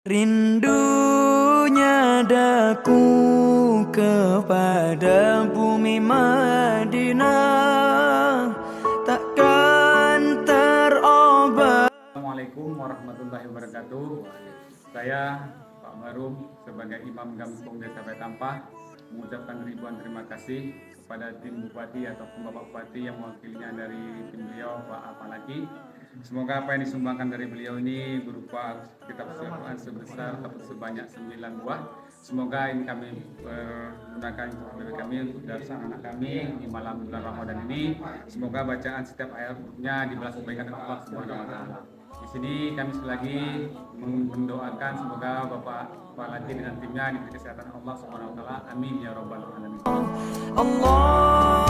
Rindunya daku kepada bumi Madinah takkan terobati. Assalamualaikum warahmatullahi wabarakatuh. Saya Pak Marum sebagai Imam Gampung Desa Betampah mengucapkan ribuan terima kasih kepada tim Bupati ataupun Bapak Bupati yang mewakilinya dari tim beliau Pak Apalagi. Semoga apa yang disumbangkan dari beliau ini berupa kitab suci Al-Quran sebesar atau sebanyak 9 buah. Semoga ini kami gunakan untuk kami untuk darsa anak kami di malam bulan Ramadan ini. Semoga bacaan setiap ayatnya dibalas kebaikan oleh Allah Subhanahu wa taala. Di sini kami sekali lagi mendoakan semoga Bapak Apalagi dengan timnya diberi kesehatan Allah Subhanahu wa taala. Amin ya rabbal alamin. Allah